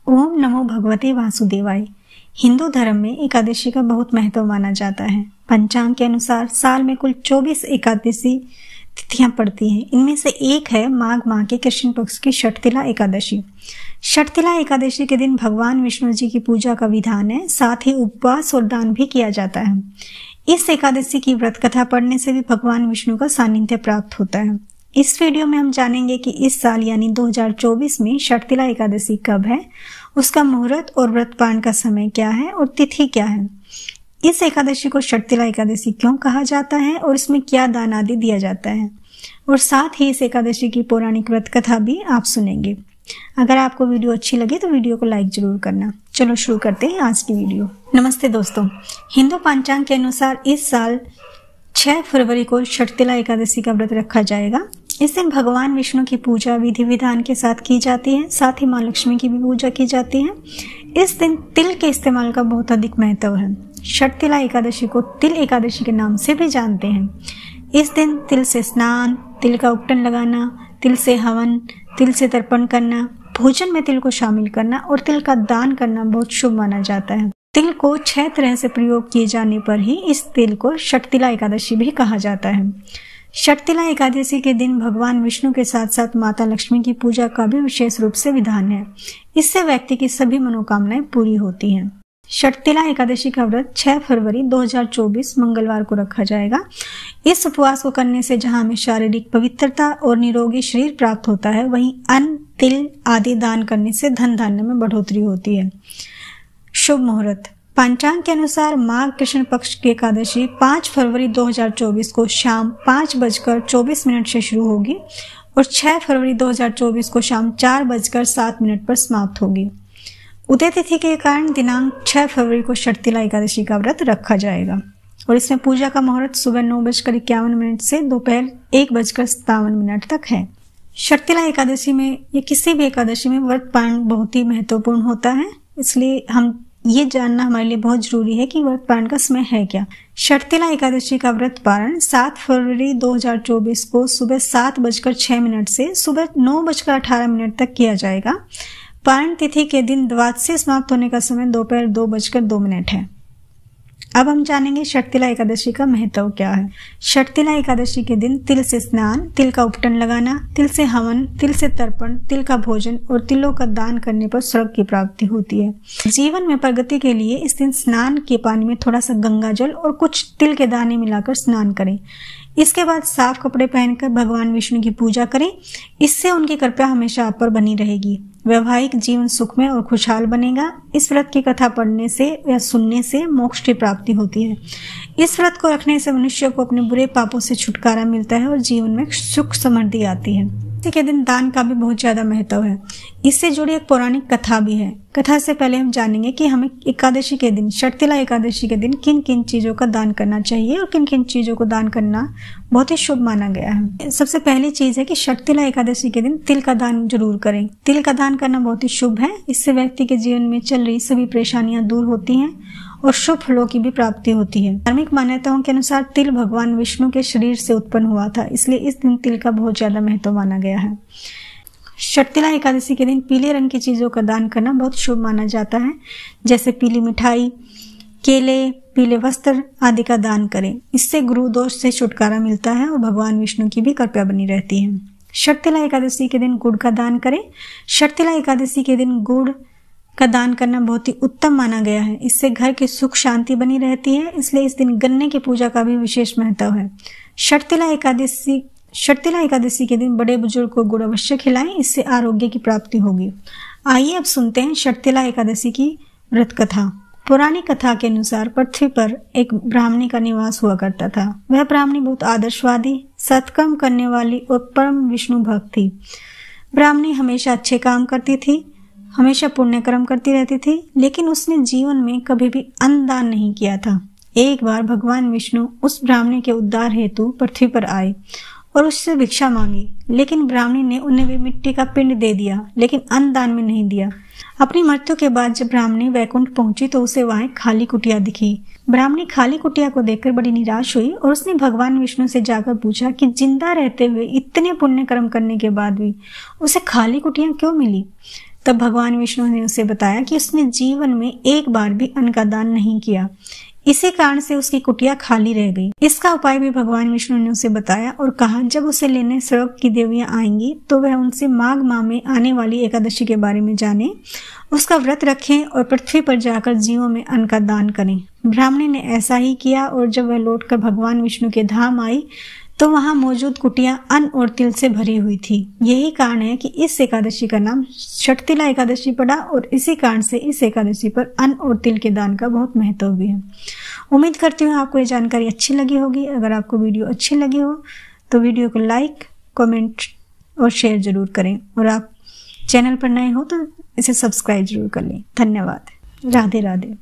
ओम नमो भगवते वासुदेवाय। हिंदू धर्म में एकादशी का बहुत महत्व माना जाता है। पंचांग के अनुसार साल में कुल 24 एकादशी तिथियां पड़ती हैं। इनमें से एक है माघ माह के कृष्ण पक्ष की षटतिला एकादशी। षटतिला एकादशी के दिन भगवान विष्णु जी की पूजा का विधान है, साथ ही उपवास और दान भी किया जाता है। इस एकादशी की व्रत कथा पढ़ने से भी भगवान विष्णु का सानिध्य प्राप्त होता है। इस वीडियो में हम जानेंगे कि इस साल यानी 2024 में षटतिला एकादशी कब है, उसका मुहूर्त और व्रत पारण का समय क्या है और तिथि क्या है। इस एकादशी को षटतिला एकादशी क्यों कहा जाता है और इसमें क्या दान आदि दिया जाता है, और साथ ही इस एकादशी की पौराणिक व्रत कथा भी आप सुनेंगे। अगर आपको वीडियो अच्छी लगे तो वीडियो को लाइक जरूर करना। चलो शुरू करते हैं आज की वीडियो। नमस्ते दोस्तों, हिंदू पंचांग के अनुसार इस साल 6 फरवरी को षटतिला एकादशी का व्रत रखा जाएगा। इस दिन भगवान विष्णु की पूजा विधि विधान के साथ की जाती है, साथ ही माँ लक्ष्मी की भी पूजा की जाती है। इस दिन तिल के इस्तेमाल का बहुत अधिक महत्व है। षटतिला एकादशी को तिल एकादशी के नाम से भी जानते हैं। इस दिन तिल से स्नान, तिल का उपटन लगाना, तिल से हवन, तिल से तर्पण करना, भोजन में तिल को शामिल करना और तिल का दान करना बहुत शुभ माना जाता है। तिल को 6 तरह से प्रयोग किए जाने पर ही इस तिल को षटतिला एकादशी भी कहा जाता है। षटतिला एकादशी के दिन भगवान विष्णु के साथ साथ माता लक्ष्मी की पूजा का भी विशेष रूप से विधान है। इससे व्यक्ति की सभी मनोकामनाएं पूरी होती हैं। षटतिला एकादशी का व्रत 6 फरवरी 2024 मंगलवार को रखा जाएगा। इस उपवास को करने से जहां हमें शारीरिक पवित्रता और निरोगी शरीर प्राप्त होता है, वहीं अन्न, तिल आदि दान करने से धन धान्य में बढ़ोतरी होती है। शुभ मुहूर्त। पंचांग के अनुसार माघ कृष्ण पक्ष की एकादशी 5 फरवरी 2024 को शाम 5:24 से शुरू होगी और 6 फरवरी 2024 को शाम 4:07 पर समाप्त होगी। उदय तिथि के कारण दिनांक 6 फरवरी को षटतिला एकादशी का व्रत रखा जाएगा और इसमें पूजा का मुहूर्त सुबह 9:51 से दोपहर 1:57 तक है। षटतिला एकादशी में या किसी भी एकादशी में व्रत पारण बहुत ही महत्वपूर्ण होता है, इसलिए हम ये जानना हमारे लिए बहुत जरूरी है कि व्रत पारण का समय है क्या। षटतिला एकादशी का व्रत पारण 7 फरवरी 2024 को सुबह 7:06 से सुबह 9:18 तक किया जाएगा। पारण तिथि के दिन द्वादशी समाप्त होने का समय दोपहर 2:02 है। अब हम जानेंगे षटतिला एकादशी का महत्व क्या है। षटतिला एकादशी के दिन तिल से स्नान, तिल का उपटन लगाना, तिल से हवन, तिल से तर्पण, तिल का भोजन और तिलों का दान करने पर स्वर्ग की प्राप्ति होती है। जीवन में प्रगति के लिए इस दिन स्नान के पानी में थोड़ा सा गंगा जल और कुछ तिल के दाने मिलाकर स्नान करें। इसके बाद साफ कपड़े पहनकर भगवान विष्णु की पूजा करें। इससे उनकी कृपा हमेशा आप पर बनी रहेगी। वैवाहिक जीवन सुखमय और खुशहाल बनेगा। इस व्रत की कथा पढ़ने से या सुनने से मोक्ष की प्राप्ति होती है। इस व्रत को रखने से मनुष्य को अपने बुरे पापों से छुटकारा मिलता है और जीवन में सुख समृद्धि आती है। के दिन दान का भी बहुत ज्यादा महत्व है। इससे जुड़ी एक पौराणिक कथा भी है। कथा से पहले हम जानेंगे कि हमें एकादशी के दिन, षटतिला एकादशी के दिन किन किन चीजों का दान करना चाहिए और किन किन चीजों को दान करना बहुत ही शुभ माना गया है। सबसे पहली चीज है कि षटतिला एकादशी के दिन तिल का दान जरूर करें। तिल का दान करना बहुत ही शुभ है। इससे व्यक्ति के जीवन में चल रही सभी परेशानियां दूर होती हैं और शुभ फलों की भी प्राप्ति होती है। धार्मिक मान्यताओं के अनुसार तिल भगवान विष्णु के शरीर से उत्पन्न हुआ था, इसलिए इस दिन तिल का बहुत ज्यादा महत्व माना गया है। षटतिला एकादशी के दिन पीले रंग की चीजों का दान करना बहुत शुभ माना जाता है, जैसे पीली मिठाई, केले, पीले वस्त्र आदि का दान करें। इससे गुरु दोष से छुटकारा मिलता है और भगवान विष्णु की भी कृपा बनी रहती है। षटतिला एकादशी के दिन गुड़ का दान करें। षटतिला एकादशी के दिन गुड़ का दान करना बहुत ही उत्तम माना गया है। इससे घर की सुख शांति बनी रहती है, इसलिए इस दिन गन्ने की पूजा का भी विशेष महत्व है। षटतिला एकादशी के दिन बड़े बुजुर्ग को गुड़ अवश्य खिलाएं, इससे आरोग्य की प्राप्ति होगी। आइए अब सुनते हैं षटतिला एकादशी की व्रत कथा। पौराणिक कथा के अनुसार पृथ्वी पर एक ब्राह्मणी का निवास हुआ करता था। वह ब्राह्मणी बहुत आदर्शवादी, सत्कर्म करने वाली और परम विष्णु भक्त थी। ब्राह्मणी हमेशा अच्छे काम करती थी, हमेशा पुण्य कर्म करती रहती थी, लेकिन उसने जीवन में कभी भी अन्न दान नहीं किया था। एक बार भगवान विष्णु उस ब्राह्मणी के उद्धार हेतु पृथ्वी पर आए और उससे भिक्षा मांगी, लेकिन ब्राह्मणी ने उन्हें भी मिट्टी का पिंड दे दिया, लेकिन अन्न दान में नहीं दिया। अपनी मृत्यु के बाद जब ब्राह्मणी वैकुंठ पहुंची तो उसे वहां खाली कुटिया दिखी। ब्राह्मणी खाली कुटिया को देखकर बड़ी निराश हुई और उसने भगवान विष्णु से जाकर पूछा कि जिंदा रहते हुए इतने पुण्य कर्म करने के बाद भी उसे खाली कुटिया क्यों मिली। तब भगवान विष्णु ने उसे बताया कि उसने जीवन में एक बार भी अन्न का दान नहीं किया, इसी कारण से उसकी कुटिया खाली रह गई। इसका उपाय भी भगवान विष्णु ने उसे बताया और कहा जब उसे लेने स्वर्ग की देवियां आएंगी तो वह उनसे माघ माह में आने वाली एकादशी के बारे में जाने, उसका व्रत रखें और पृथ्वी पर जाकर जीवों में अन्न का दान करें। ब्राह्मणी ने ऐसा ही किया और जब वह लौटकर भगवान विष्णु के धाम आई तो वहां मौजूद कुटिया अन्न और तिल से भरी हुई थी। यही कारण है कि इस एकादशी का नाम षटतिला एकादशी पड़ा और इसी कारण से इस एकादशी पर अन्न और तिल के दान का बहुत महत्व भी है। उम्मीद करती हूँ आपको ये जानकारी अच्छी लगी होगी। अगर आपको वीडियो अच्छी लगी हो तो वीडियो को लाइक, कमेंट और शेयर जरूर करें और आप चैनल पर नए हो तो इसे सब्सक्राइब जरूर कर लें। धन्यवाद। राधे राधे।